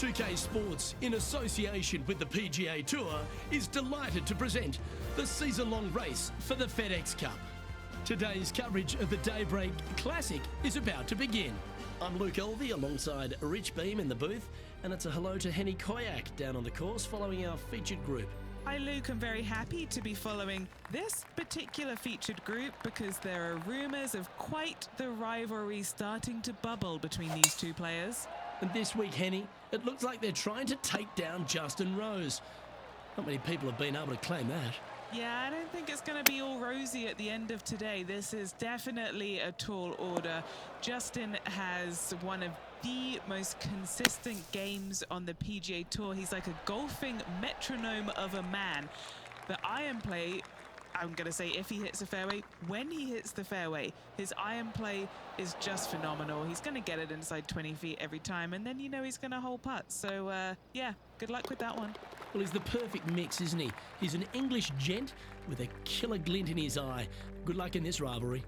2K Sports, in association with the PGA Tour, is delighted to present the season-long race for the FedEx Cup. Today's coverage of the Daybreak Classic is about to begin. I'm Luke Elvey alongside Rich Beam in the booth, and it's a hello to Henny Koyak down on the course following our featured group. Hi Luke, I'm very happy to be following this particular featured group because there are rumours of quite the rivalry starting to bubble between these two players. And this week, Henny, it looks like they're trying to take down Justin Rose. Not many people have been able to claim that. Yeah, I don't think it's going to be all rosy at the end of today. This is definitely a tall order. Justin has one of the most consistent games on the PGA Tour. He's like a golfing metronome of a man. The iron play, I'm going to say if he hits the fairway, when he hits the fairway, his iron play is just phenomenal. He's going to get it inside 20 feet every time, and then you know he's going to hole putt. So, yeah, good luck with that one. Well, he's the perfect mix, isn't he? He's an English gent with a killer glint in his eye. Good luck in this rivalry.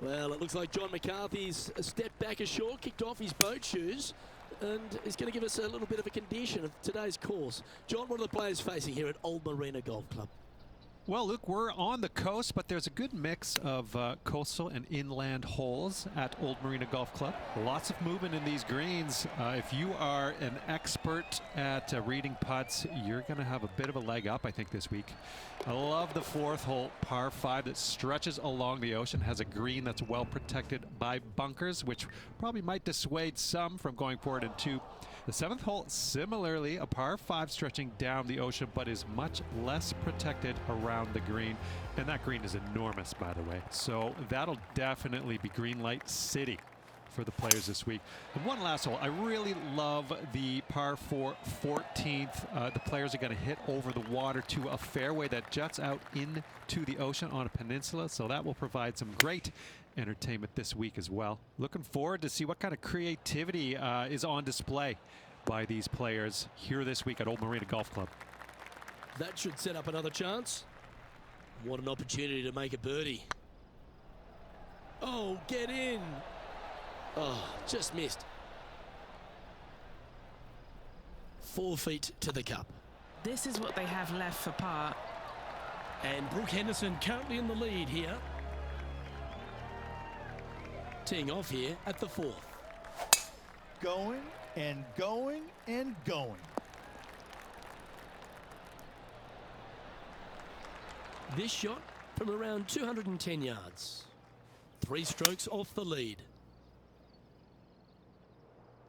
Well, it looks like John McCarthy's stepped back ashore, kicked off his boat shoes, and is going to give us a little bit of a condition of today's course. John, what are the players facing here at Old Marina Golf Club? Well, Luke, we're on the coast, but there's a good mix of coastal and inland holes at Old Marina Golf Club. Lots of movement in these greens. If you are an expert at reading putts, you're going to have a bit of a leg up, I think, this week. I love the fourth hole, par 5, that stretches along the ocean, has a green that's well protected by bunkers, which probably might dissuade some from going forward into the 7th hole. Similarly, a par 5 stretching down the ocean, but is much less protected around the green. And that green is enormous, by the way. So that'll definitely be green light city for the players this week. And one last hole. I really love the par 4 14th. The players are going to hit over the water to a fairway that juts out into the ocean on a peninsula. So that will provide some great entertainment this week as well. Looking forward to see what kind of creativity is on display by these players here this week at Old Marina Golf Club. That should set up another chance. What an opportunity to make a birdie. Oh, get in. Oh, just missed. 4 feet to the cup. This is what they have left for par. And Brooke Henderson currently in the lead here. Teeing off here at the 4th. Going and going and going. This shot from around 210 yards. 3 strokes off the lead.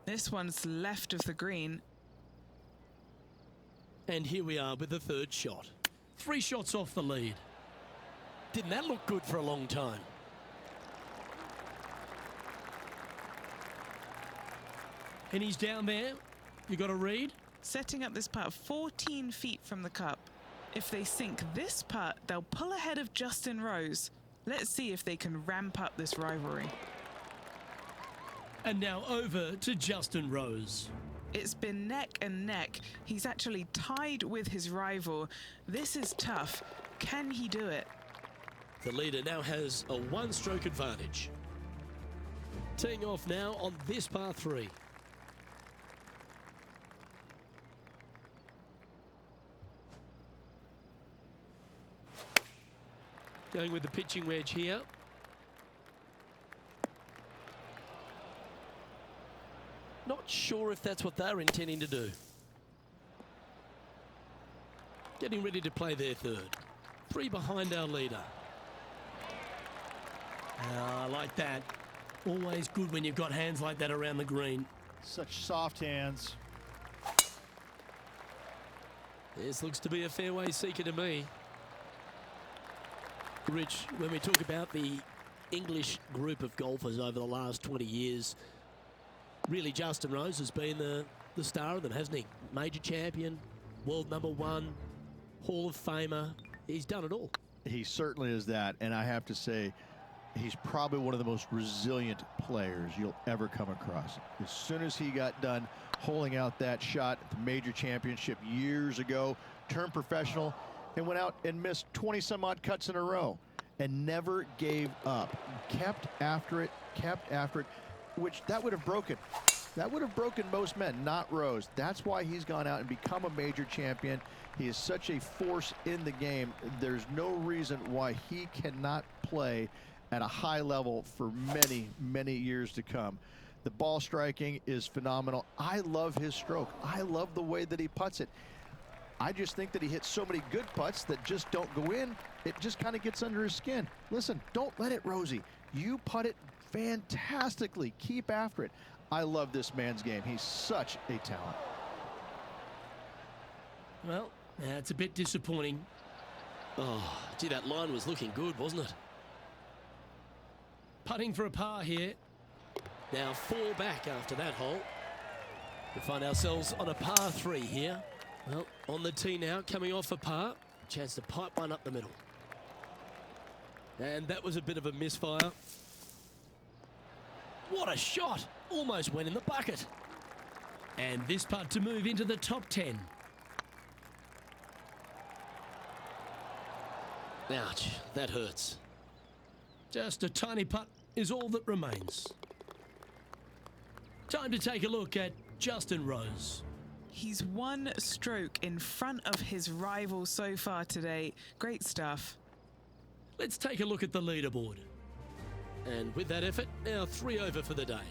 This one's left of the green. And here we are with the 3rd shot. 3 shots off the lead. Didn't that look good for a long time? And he's down there. You got a read? Setting up this putt 14 feet from the cup. If they sink this putt, they'll pull ahead of Justin Rose. Let's see if they can ramp up this rivalry. And now over to Justin Rose. It's been neck and neck. He's actually tied with his rival. This is tough. Can he do it? The leader now has a 1-stroke advantage. Teeing off now on this par 3. Going with the pitching wedge here. Not sure if that's what they're intending to do. Getting ready to play their 3rd. 3 behind our leader. I like that. Always good when you've got hands like that around the green. Such soft hands. This looks to be a fairway seeker to me. Rich, when we talk about the English group of golfers over the last 20 years, really Justin Rose has been the star of them, hasn't he? Major champion, world #1, Hall of Famer. He's done it all. He certainly is that, and I have to say, he's probably one of the most resilient players you'll ever come across. As soon as he got done holing out that shot at the major championship years ago, turned professional, and went out and missed 20-some-odd cuts in a row and never gave up. Kept after it, which that would have broken That would have broken most men, not Rose. That's why he's gone out and become a major champion. He is such a force in the game. There's no reason why he cannot play at a high level for many, many years to come. The ball striking is phenomenal. I love his stroke. I love the way that he putts it. I just think that he hits so many good putts that just don't go in. It just kind of gets under his skin. Listen, don't let it, Rosie. You putt it fantastically. Keep after it. I love this man's game. He's such a talent. Well, that's a bit disappointing. Oh, gee, that line was looking good, wasn't it? Putting for a par here. Now 4 back after that hole. We find ourselves on a par 3 here. Well, on the tee now, coming off a par. Chance to pipe one up the middle. And that was a bit of a misfire. What a shot! Almost went in the bucket. And this putt to move into the top 10. Ouch, that hurts. Just a tiny putt is all that remains. Time to take a look at Justin Rose. He's 1 stroke in front of his rival so far today. Great stuff. Let's take a look at the leaderboard. And with that effort, now 3 over for the day.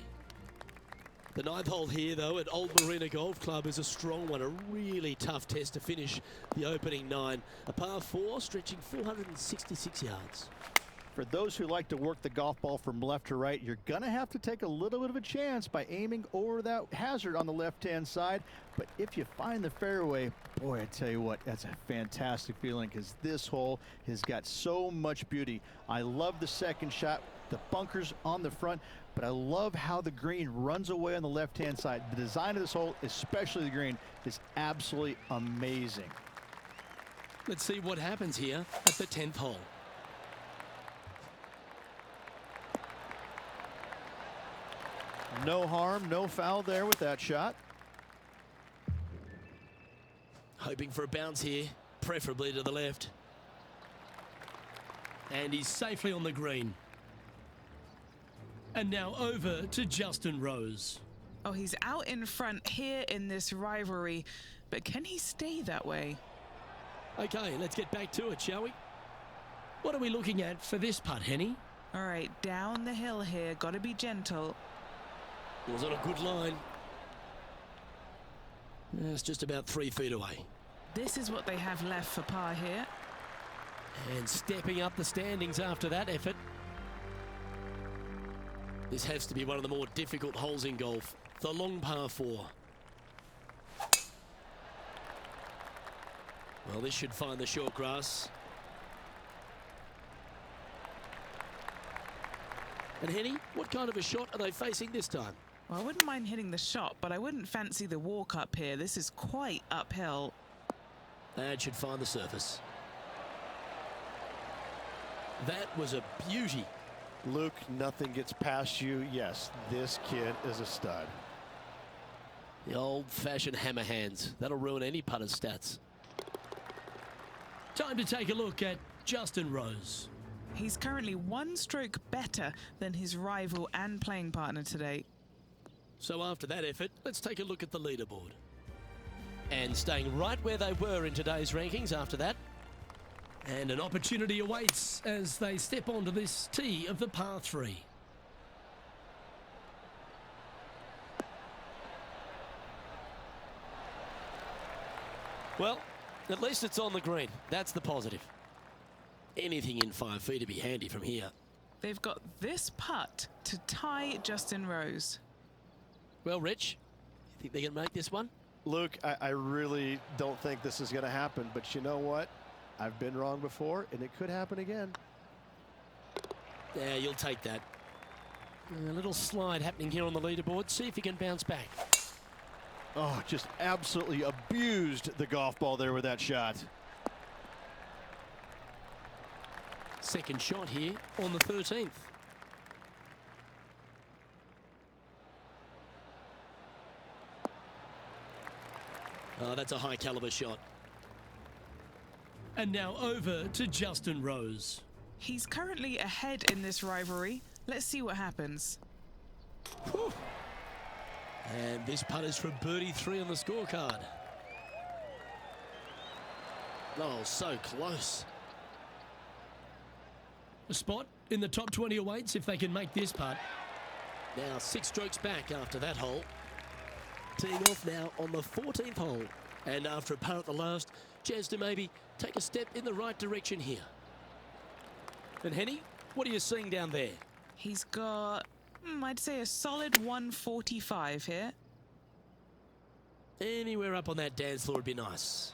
The 9th hole here, though, at Old Marina Golf Club is a strong one, a really tough test to finish the opening 9. A par 4 stretching 466 yards. For those who like to work the golf ball from left to right, you're going to have to take a little bit of a chance by aiming over that hazard on the left-hand side. But if you find the fairway, boy, I tell you what, that's a fantastic feeling because this hole has got so much beauty. I love the second shot, the bunkers on the front, but I love how the green runs away on the left-hand side. The design of this hole, especially the green, is absolutely amazing. Let's see what happens here at the 10th hole. No harm, no foul there with that shot. Hoping for a bounce here, preferably to the left. And he's safely on the green. And now over to Justin Rose. Oh, he's out in front here in this rivalry, but can he stay that way? Okay, let's get back to it, shall we? What are we looking at for this putt, Henny? All right, down the hill here, got to be gentle. It was on a good line. It's just about 3 feet away. This is what they have left for par here. And stepping up the standings after that effort. This has to be one of the more difficult holes in golf. The long par 4. Well, this should find the short grass. And Henny, what kind of a shot are they facing this time? Well, I wouldn't mind hitting the shot, but I wouldn't fancy the walk up here. This is quite uphill. That should find the surface. That was a beauty. Luke, nothing gets past you. Yes, this kid is a stud. The old-fashioned hammer hands. That'll ruin any putter's stats. Time to take a look at Justin Rose. He's currently 1 stroke better than his rival and playing partner today. So after that effort, let's take a look at the leaderboard. And staying right where they were in today's rankings after that. And an opportunity awaits as they step onto this tee of the par 3. Well, at least it's on the green. That's the positive. Anything in 5 feet to be handy from here. They've got this putt to tie Justin Rose. Well, Rich, you think they can make this one? Luke, I really don't think this is going to happen, but you know what? I've been wrong before, and it could happen again. Yeah, you'll take that. A little slide happening here on the leaderboard. See if he can bounce back. Oh, just absolutely abused the golf ball there with that shot. Second shot here on the 13th. Oh, that's a high caliber shot. And now over to Justin Rose. He's currently ahead in this rivalry. Let's see what happens. Whew. And this putt is for birdie 3 on the scorecard. Oh, so close. A spot in the top 20 awaits if they can make this putt. Now 6 strokes back after that hole. Teeing off now on the 14th hole. And after a par at the last, chance to maybe take a step in the right direction here. And Henny, what are you seeing down there? He's got, I'd say, a solid 145 here. Anywhere up on that dance floor would be nice.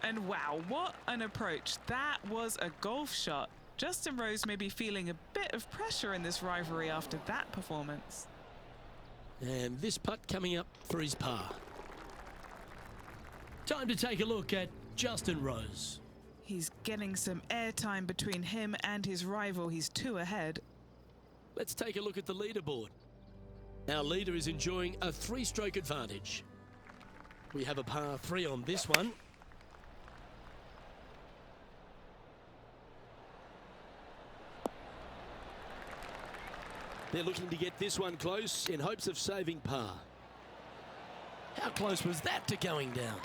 And wow, what an approach. That was a golf shot. Justin Rose may be feeling a bit of pressure in this rivalry after that performance. And this putt coming up for his par. Time to take a look at Justin Rose. He's getting some airtime between him and his rival. He's 2 ahead. Let's take a look at the leaderboard. Our leader is enjoying a 3-stroke advantage. We have a par 3 on this one. They're looking to get this one close in hopes of saving par. How close was that to going down?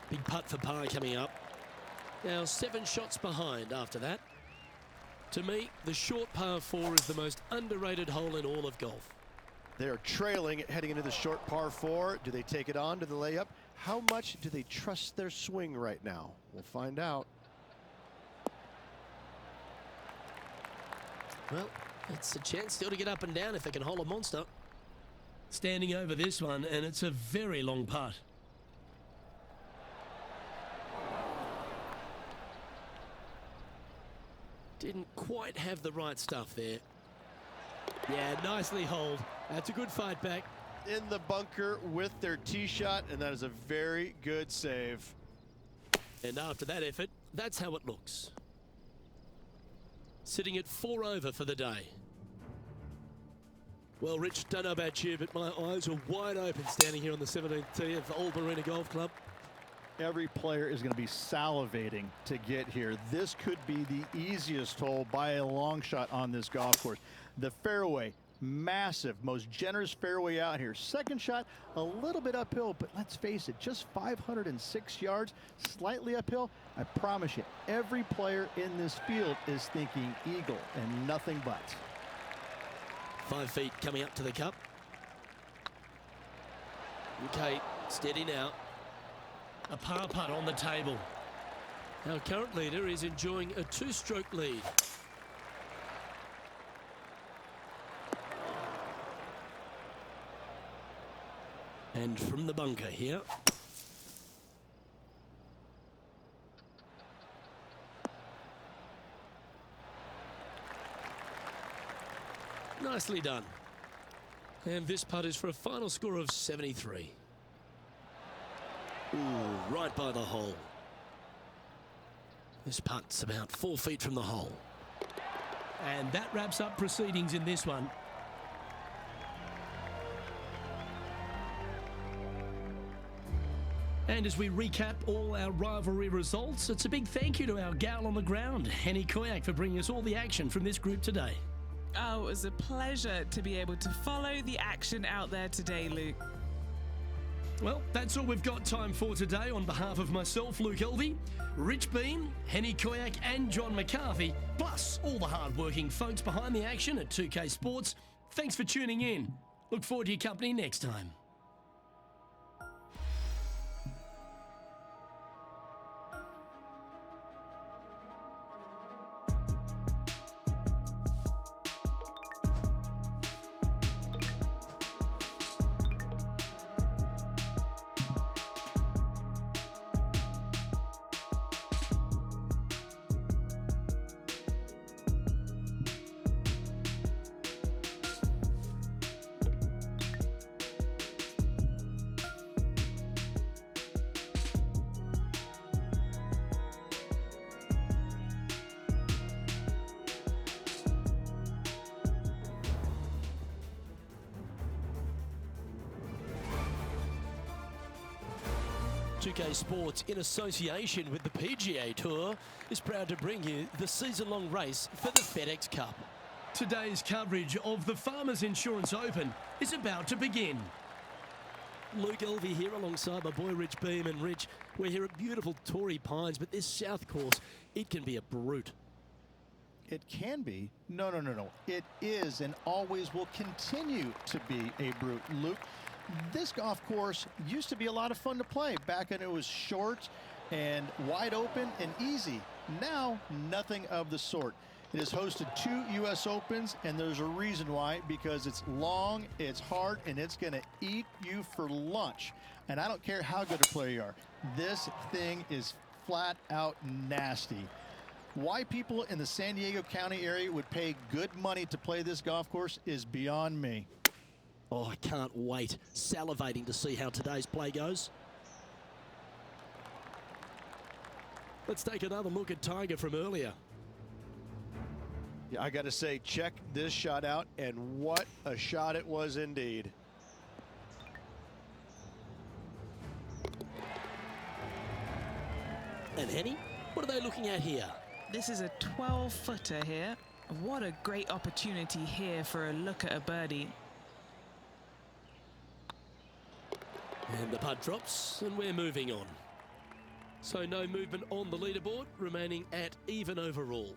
Big putt for par coming up. Now 7 shots behind after that. To me, the short par 4 is the most underrated hole in all of golf. They're trailing heading into the short par 4. Do they take it on to the layup? How much do they trust their swing right now? We'll find out. Well, it's a chance still to get up and down if they can hold a monster. Standing over this one, and it's a very long putt. Didn't quite have the right stuff there. Yeah, nicely holed. That's a good fight back. In the bunker with their tee shot, and that is a very good save. And after that effort, that's how it looks. Sitting at 4 over for the day. Well, Rich, don't know about you, but my eyes were wide open standing here on the 17th tee of Old Marina Golf Club. Every player is going to be salivating to get here. This could be the easiest hole by a long shot on this golf course. The fairway, massive, most generous fairway out here. Second shot, a little bit uphill, but let's face it, just 506 yards, slightly uphill. I promise you, every player in this field is thinking eagle and nothing but. 5 feet coming up to the cup. Okay, steady now. A par putt on the table. Our current leader is enjoying a 2-stroke lead. And from the bunker here. Nicely done. And this putt is for a final score of 73. Ooh, right by the hole. This putt's about 4 feet from the hole. And that wraps up proceedings in this one. And as we recap all our rivalry results, it's a big thank you to our gal on the ground, Henny Koyak, for bringing us all the action from this group today. Oh, it was a pleasure to be able to follow the action out there today, Luke. Well, that's all we've got time for today. On behalf of myself, Luke Elvey, Rich Bean, Henny Koyak and John McCarthy, plus all the hard-working folks behind the action at 2K Sports, thanks for tuning in. Look forward to your company next time. Pga Sports, in association with the PGA Tour, is proud to bring you the season-long race for the FedEx Cup. Today's coverage of the Farmers Insurance Open is about to begin. Luke Elvey here alongside my boy Rich Beam. And Rich, we're here at beautiful Torrey Pines, but this south course, it can be a brute. It can be. No. It is and always will continue to be a brute. Luke, this golf course used to be a lot of fun to play back when it was short and wide open and easy. Now, nothing of the sort. It has hosted 2 U.S. Opens, and there's a reason why, because it's long, it's hard, and it's going to eat you for lunch. And I don't care how good a player you are. This thing is flat out nasty. Why people in the San Diego County area would pay good money to play this golf course is beyond me. Oh, I can't wait. Salivating to see how today's play goes. Let's take another look at Tiger from earlier. Yeah, I got to say, check this shot out, and what a shot it was indeed. And Henny, what are they looking at here? This is a 12-footer here. What a great opportunity here for a look at a birdie. And the putt drops, and we're moving on. So no movement on the leaderboard, remaining at even overall.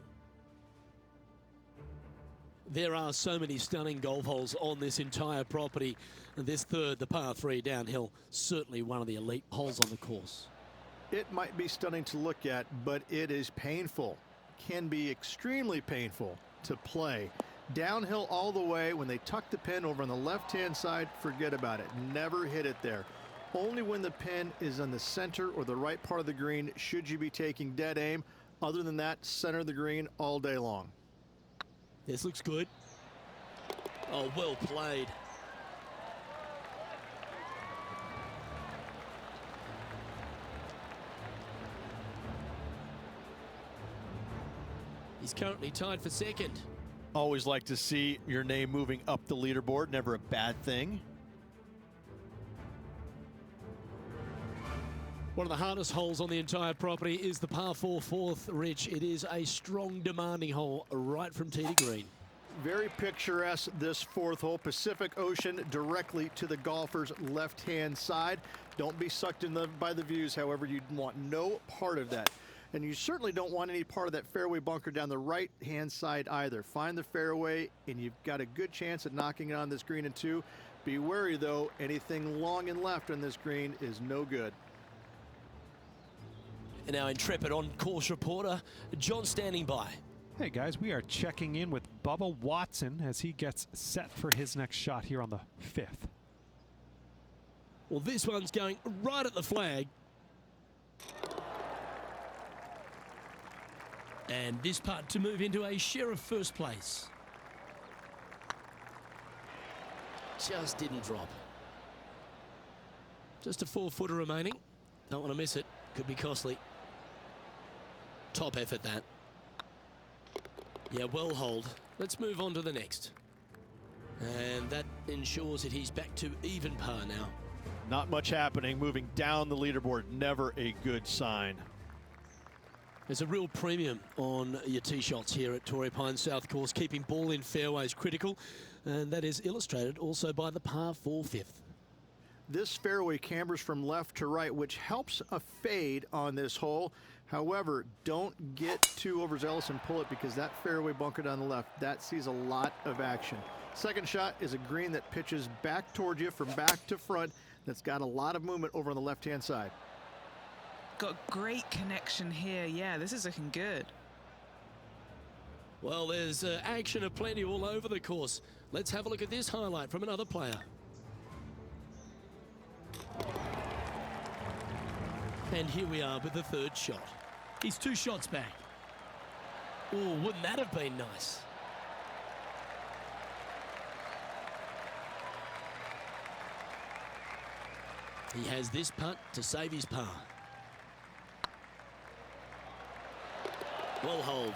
There are so many stunning golf holes on this entire property. And this third, the par 3 downhill, certainly one of the elite holes on the course. It might be stunning to look at, but it is painful. Can be extremely painful to play. Downhill all the way. When they tuck the pin over on the left-hand side, forget about it. Never hit it there. Only when the pin is on the center or the right part of the green should you be taking dead aim. Other than that, center of the green all day long. This looks good. Oh, well played. He's currently tied for second. Always like to see your name moving up the leaderboard. Never a bad thing. One of the hardest holes on the entire property is the par 4 fourth, Rich. It is a strong, demanding hole right from tee to green. Very picturesque, this fourth hole. Pacific Ocean directly to the golfer's left-hand side. Don't be sucked in by the views, however. You want no part of that. And you certainly don't want any part of that fairway bunker down the right-hand side either. Find the fairway, and you've got a good chance at knocking it on this green in 2. Be wary, though. Anything long and left on this green is no good. And our intrepid on-course reporter, John, standing by. Hey guys, we are checking in with Bubba Watson as he gets set for his next shot here on the 5th. Well, this one's going right at the flag. And this putt to move into a share of first place. Just didn't drop. Just a 4-footer remaining. Don't want to miss it. Could be costly. Top effort, that. Yeah, well hold. Let's move on to the next. And that ensures that he's back to even par now. Not much happening. Moving down the leaderboard. Never a good sign. There's a real premium on your tee shots here at Torrey Pines South Course, keeping ball in fairways critical, and that is illustrated also by the par 4 fifth. This fairway cambers from left to right, which helps a fade on this hole. However, don't get too overzealous and pull it, because that fairway bunker down the left, that sees a lot of action. Second shot is a green that pitches back towards you from back to front. That's got a lot of movement over on the left-hand side. Got great connection here. Yeah, this is looking good. Well, there's action aplenty all over the course. Let's have a look at this highlight from another player. And here we are with the third shot. He's 2 shots back. Oh, wouldn't that have been nice? He has this putt to save his par. Well hold.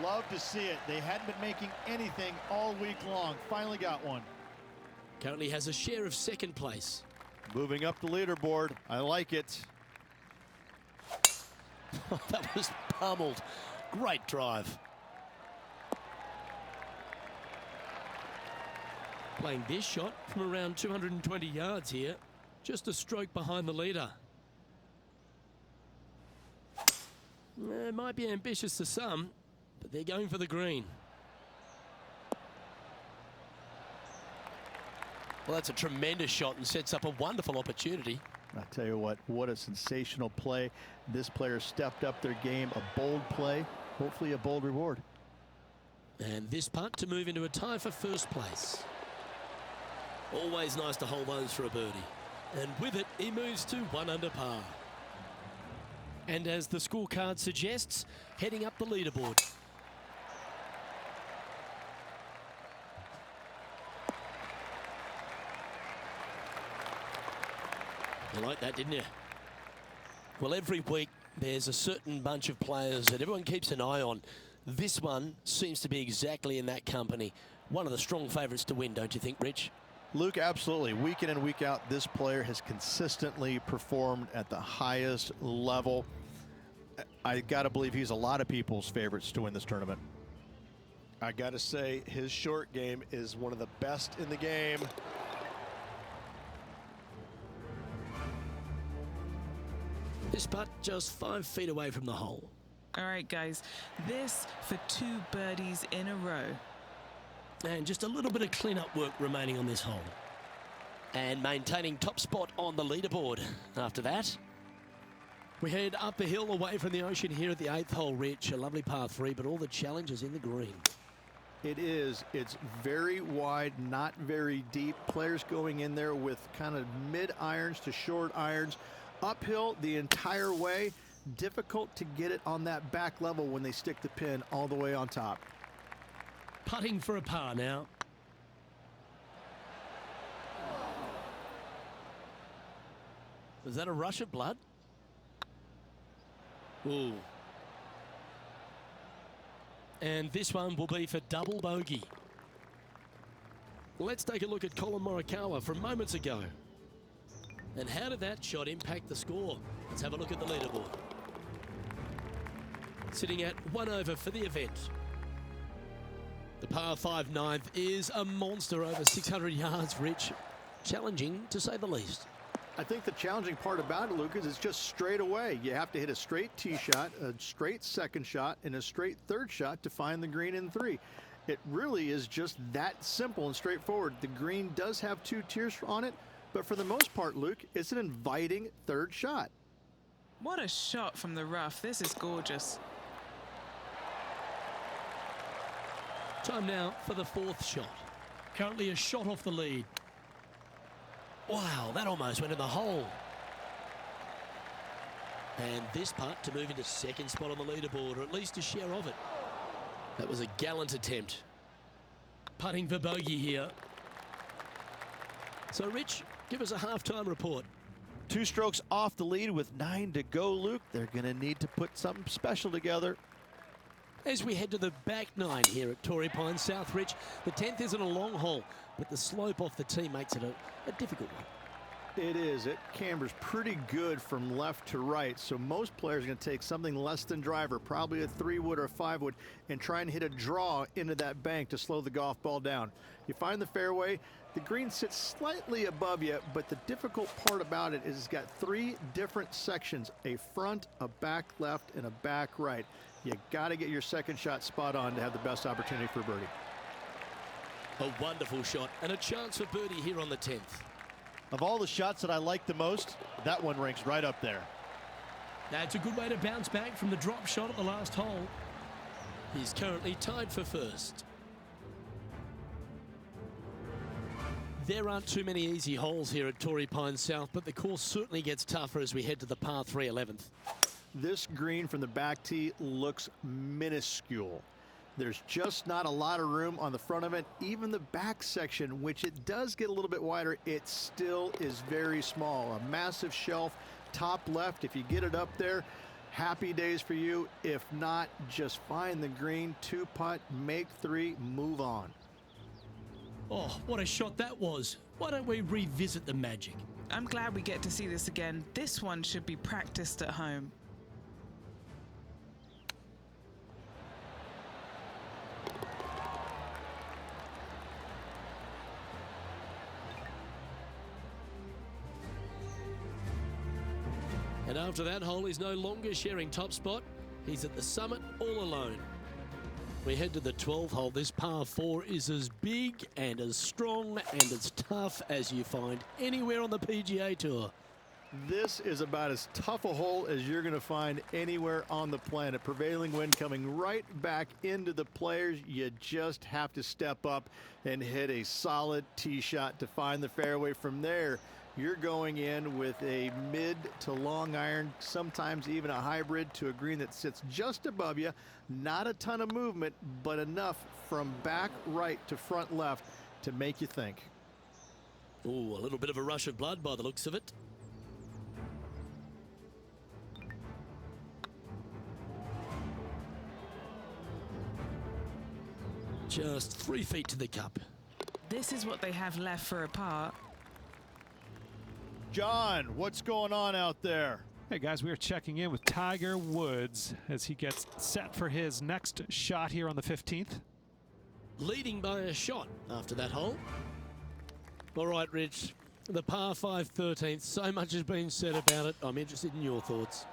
Love to see it. They hadn't been making anything all week long. Finally got one. Currently has a share of second place. Moving up the leaderboard. I like it. That was pummeled. Great drive. Playing this shot from around 220 yards here. Just a stroke behind the leader. It might be ambitious to some, but they're going for the green. Well, that's a tremendous shot and sets up a wonderful opportunity. I tell you what a sensational play. This player stepped up their game, a bold play, hopefully a bold reward. And this putt to move into a tie for first place. Always nice to hold those for a birdie. And with it, he moves to 1 under par. And as the scorecard suggests, heading up the leaderboard. You like that, didn't you? Well, every week there's a certain bunch of players that everyone keeps an eye on. This one seems to be exactly in that company. One of the strong favourites to win, don't you think, Rich? Luke, absolutely. Week in and week out, this player has consistently performed at the highest level. I got to believe he's a lot of people's favorites to win this tournament. I got to say, his short game is one of the best in the game. This putt just 5 feet away from the hole. All right, guys, this for 2 birdies in a row. And just a little bit of clean-up work remaining on this hole. And maintaining top spot on the leaderboard after that. We head up the hill away from the ocean here at the 8th hole, Rich. A lovely par 3, but all the challenges in the green. It is. It's very wide, not very deep. Players going in there with kind of mid-irons to short irons. Uphill the entire way. Difficult to get it on that back level when they stick the pin all the way on top. Putting for a par now. Was that a rush of blood? Ooh. And this one will be for double bogey. Let's take a look at Colin Morikawa from moments ago. And how did that shot impact the score? Let's have a look at the leaderboard. Sitting at 1 over for the event. The par 5 ninth is a monster over 600 yards, Rich. Challenging, to say the least. I think the challenging part about it, Lucas, is just straight away. You have to hit a straight tee shot, a straight second shot, and a straight third shot to find the green in 3. It really is just that simple and straightforward. The green does have 2 tiers on it, but for the most part, Luke, it's an inviting third shot. What a shot from the rough. This is gorgeous. Time now for the 4th shot. Currently a shot off the lead. Wow, that almost went in the hole. And this putt to move into 2nd spot on the leaderboard, or at least a share of it. That was a gallant attempt. Putting for bogey here. So, Rich, give us a halftime report. 2 strokes off the lead with 9 to go, Luke. They're going to need to put something special together. As we head to the back 9 here at Torrey Pines South, Rich, the 10th isn't a long hole, but the slope off the tee makes it a difficult one. It is. It cambers pretty good from left to right, so most players are going to take something less than driver, probably a 3-wood or a 5-wood, and try and hit a draw into that bank to slow the golf ball down. You find the fairway, the green sits slightly above you, but the difficult part about it is it's got 3 different sections, a front, a back left, and a back right. You got to get your second shot spot on to have the best opportunity for birdie. A wonderful shot and a chance for birdie here on the 10th. Of all the shots that I like the most, that one ranks right up there. That's a good way to bounce back from the drop shot at the last hole. He's currently tied for 1st. There aren't too many easy holes here at Torrey Pines South, but the course certainly gets tougher as we head to the par 3 11th. This green from the back tee looks minuscule. There's just not a lot of room on the front of it. Even the back section, which it does get a little bit wider, it still is very small. A massive shelf, top left. If you get it up there, happy days for you. If not, just find the green, 2-putt, make 3, move on. Oh, what a shot that was. Why don't we revisit the magic? I'm glad we get to see this again. This one should be practiced at home. After that hole, he's no longer sharing top spot. He's at the summit all alone. We head to the 12th hole. This par 4 is as big and as strong and as tough as you find anywhere on the PGA Tour. This is about as tough a hole as you're going to find anywhere on the planet. Prevailing wind coming right back into the players. You just have to step up and hit a solid tee shot to find the fairway. From there, you're going in with a mid to long iron, sometimes even a hybrid, to a green that sits just above you. Not a ton of movement, but enough from back right to front left to make you think. Ooh, a little bit of a rush of blood by the looks of it. Just 3 feet to the cup. This is what they have left for a par. John, what's going on out there? Hey guys, we are checking in with Tiger Woods as he gets set for his next shot here on the 15th. Leading by a shot after that hole. All right, Rich, the par 5 13th, so much has been said about it. I'm interested in your thoughts.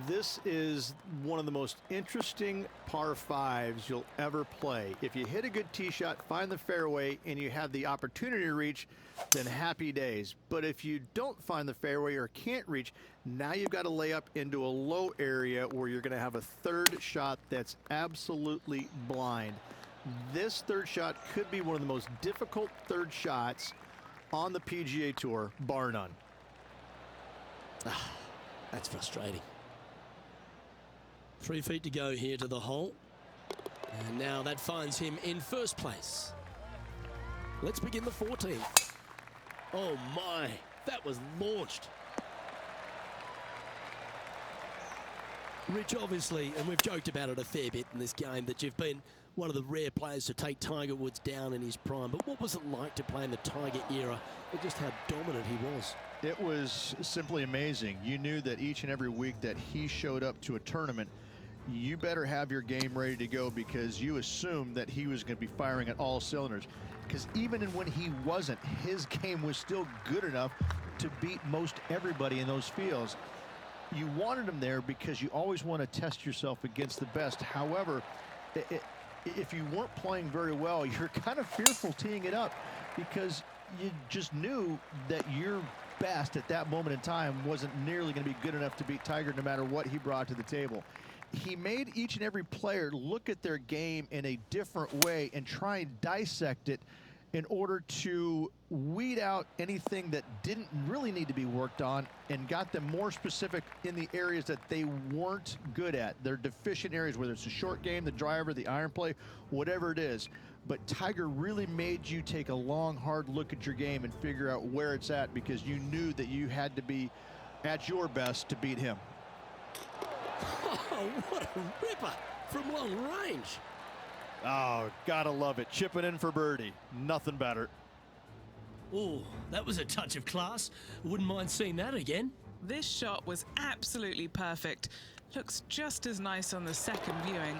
This is one of the most interesting par 5s you'll ever play. If you hit a good tee shot, find the fairway, and you have the opportunity to reach, then happy days. But if you don't find the fairway or can't reach, now you've got to lay up into a low area where you're going to have a third shot that's absolutely blind. This third shot could be one of the most difficult third shots on the PGA Tour, bar none. That's frustrating. 3 feet to go here to the hole. And now that finds him in first place. Let's begin the 14th. Oh my, that was launched. Rich, obviously, and we've joked about it a fair bit in this game, that you've been one of the rare players to take Tiger Woods down in his prime. But what was it like to play in the Tiger era and just how dominant he was? It was simply amazing. You knew that each and every week that he showed up to a tournament, you better have your game ready to go, because you assumed that he was going to be firing at all cylinders. Because even when he wasn't, his game was still good enough to beat most everybody in those fields. You wanted him there because you always want to test yourself against the best. However, if you weren't playing very well, you're kind of fearful teeing it up, because you just knew that your best at that moment in time wasn't nearly going to be good enough to beat Tiger, no matter what he brought to the table. He made each and every player look at their game in a different way and try and dissect it in order to weed out anything that didn't really need to be worked on, and got them more specific in the areas that they weren't good at, their deficient areas, whether it's the short game, the driver, the iron play, whatever it is. But Tiger really made you take a long, hard look at your game and figure out where it's at, because you knew that you had to be at your best to beat him. Oh, what a ripper from long range. Oh, gotta love it. Chipping in for birdie. Nothing better. Oh, that was a touch of class. Wouldn't mind seeing that again. This shot was absolutely perfect. Looks just as nice on the second viewing.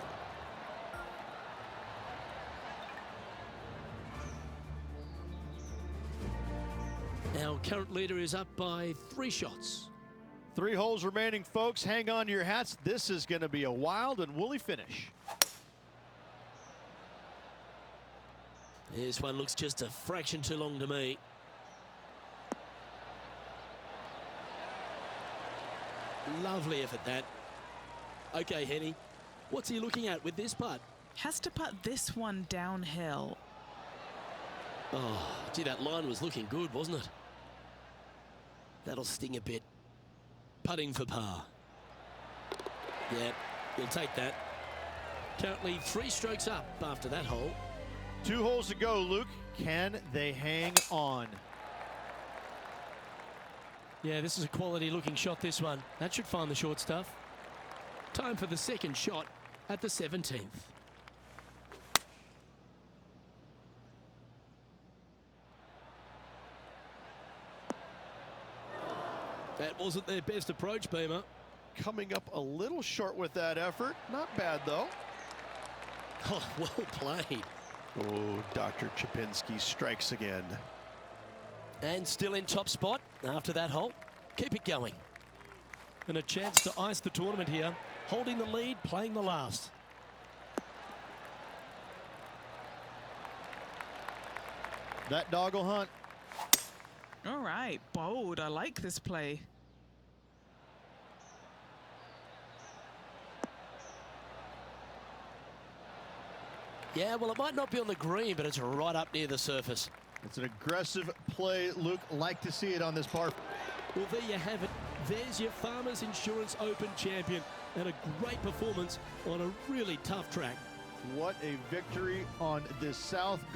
Our current leader is up by 3 shots. 3 holes remaining, folks. Hang on to your hats. This is going to be a wild and woolly finish. This one looks just a fraction too long to me. Lovely effort, that. Okay, Henny, what's he looking at with this putt? Has to putt this one downhill. Oh, gee, that line was looking good, wasn't it? That'll sting a bit. Putting for par. Yeah, he'll take that. Currently 3 strokes up after that hole. 2 holes to go, Luke. Can they hang on? Yeah, this is a quality looking shot, this one. That should find the short stuff. Time for the second shot at the 17th. That wasn't their best approach, Beamer. Coming up a little short with that effort. Not bad, though. Oh, well played. Oh, Dr. Chapinski strikes again. And still in top spot after that hole. Keep it going. And a chance to ice the tournament here. Holding the lead, playing the last. That dog will hunt. All right, bold. I like this play. Yeah, well, it might not be on the green, but it's right up near the surface. It's an aggressive play, Luke. Like to see it on this par. Well, there you have it. There's your Farmers Insurance Open champion, and a great performance on a really tough track. What a victory on this South Golf.